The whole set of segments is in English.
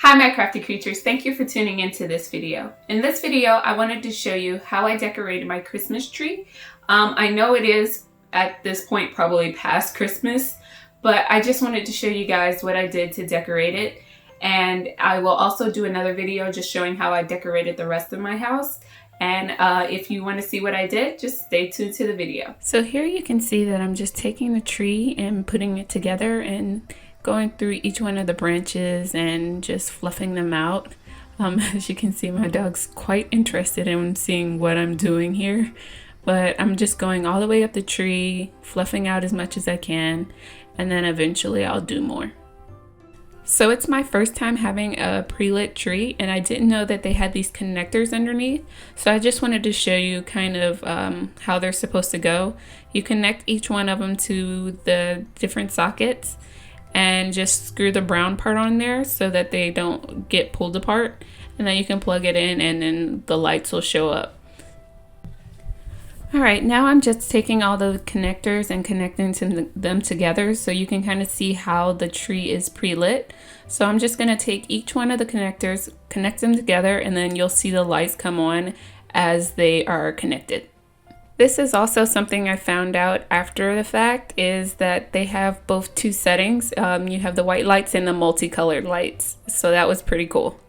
Hi my crafty creatures, thank you for tuning into this video. In this video, I wanted to show you how I decorated my Christmas tree. I know it is at this point probably past Christmas, but I just wanted to show you guys what I did to decorate it. And I will also do another video just showing how I decorated the rest of my house. And if you want to see what I did, just stay tuned to the video. So here you can see that I'm just taking the tree and putting it together and going through each one of the branches and just fluffing them out. As you can see, my dog's quite interested in seeing what I'm doing here, but I'm just going all the way up the tree, fluffing out as much as I can, and then eventually I'll do more. So it's my first time having a pre-lit tree, and I didn't know that they had these connectors underneath, so I just wanted to show you kind of how they're supposed to go. You connect each one of them to the different sockets and just screw the brown part on there so that they don't get pulled apart, and then you can plug it in and then the lights will show up. Alright, now I'm just taking all the connectors and connecting them together so you can kind of see how the tree is pre-lit. So I'm just going to take each one of the connectors, connect them together, and then you'll see the lights come on as they are connected. This is also something I found out after the fact, is that they have both two settings. You have the white lights and the multicolored lights. So that was pretty cool.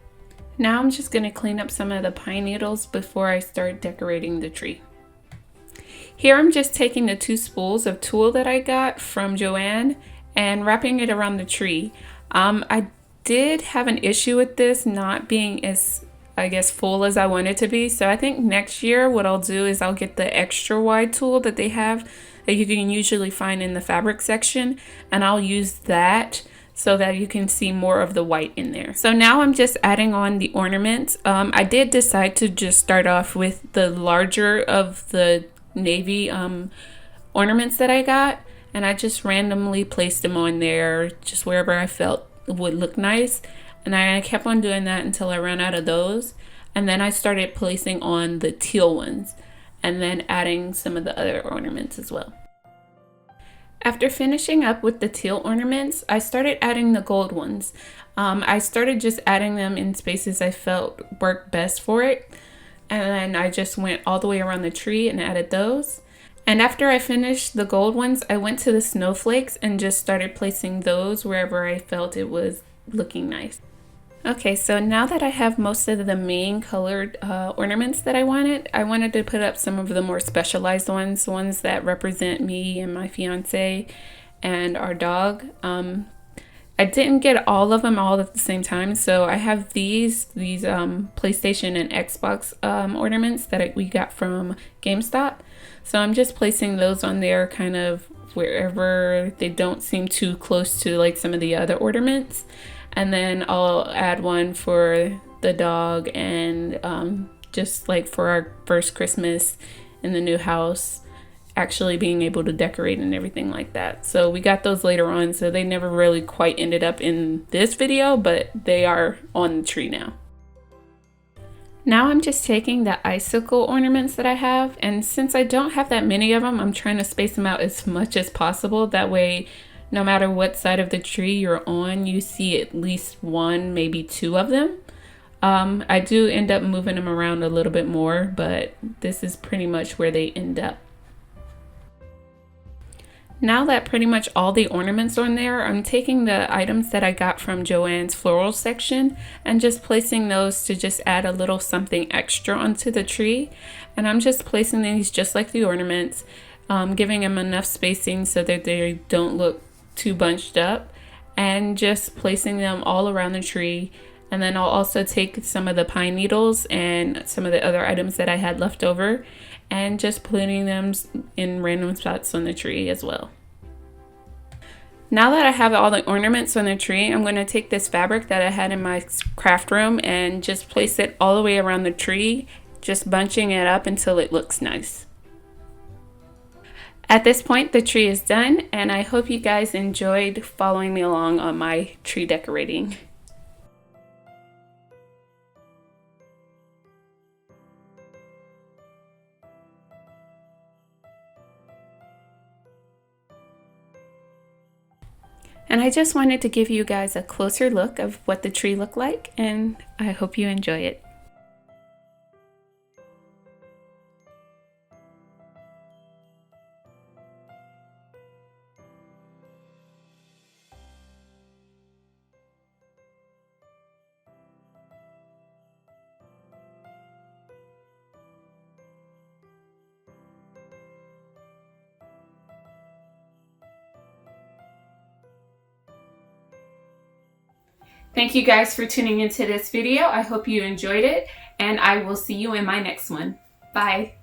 Now I'm just going to clean up some of the pine needles before I start decorating the tree. Here I'm just taking the two spools of tulle that I got from JoAnn and wrapping it around the tree. I did have an issue with this not being as, I guess, full as I want it to be. So I think next year what I'll do is I'll get the extra wide tulle that they have that you can usually find in the fabric section, and I'll use that so that you can see more of the white in there. So now I'm just adding on the ornaments. I did decide to just start off with the larger of the navy ornaments that I got, and I just randomly placed them on there just wherever I felt would look nice. And I kept on doing that until I ran out of those. And then I started placing on the teal ones and then adding some of the other ornaments as well. After finishing up with the teal ornaments, I started adding the gold ones. I started just adding them in spaces I felt worked best for it. And then I just went all the way around the tree and added those. And after I finished the gold ones, I went to the snowflakes and just started placing those wherever I felt it was looking nice. Okay, so now that I have most of the main colored ornaments that I wanted to put up some of the more specialized ones that represent me and my fiance and our dog. I didn't get all of them all at the same time, so I have these PlayStation and Xbox ornaments that we got from GameStop. So I'm just placing those on there kind of wherever they don't seem too close to like some of the other ornaments. And then I'll add one for the dog and just like for our first Christmas in the new house, actually being able to decorate and everything like that. So we got those later on, so they never really quite ended up in this video, but they are on the tree now. Now I'm just taking the icicle ornaments that I have, and since I don't have that many of them, I'm trying to space them out as much as possible. That way, no matter what side of the tree you're on, you see at least one, maybe two of them. I do end up moving them around a little bit more, but this is pretty much where they end up. Now that pretty much all the ornaments are on there, I'm taking the items that I got from JoAnn's Florals section and just placing those to just add a little something extra onto the tree. And I'm just placing these just like the ornaments, giving them enough spacing so that they don't look too bunched up, and just placing them all around the tree. And then I'll also take some of the pine needles and some of the other items that I had left over and just putting them in random spots on the tree as well. Now that I have all the ornaments on the tree, I'm going to take this fabric that I had in my craft room and just place it all the way around the tree, just bunching it up until it looks nice. At this point, the tree is done, and I hope you guys enjoyed following me along on my tree decorating. And I just wanted to give you guys a closer look of what the tree looked like, and I hope you enjoy it. Thank you guys for tuning into this video. I hope you enjoyed it, and I will see you in my next one. Bye.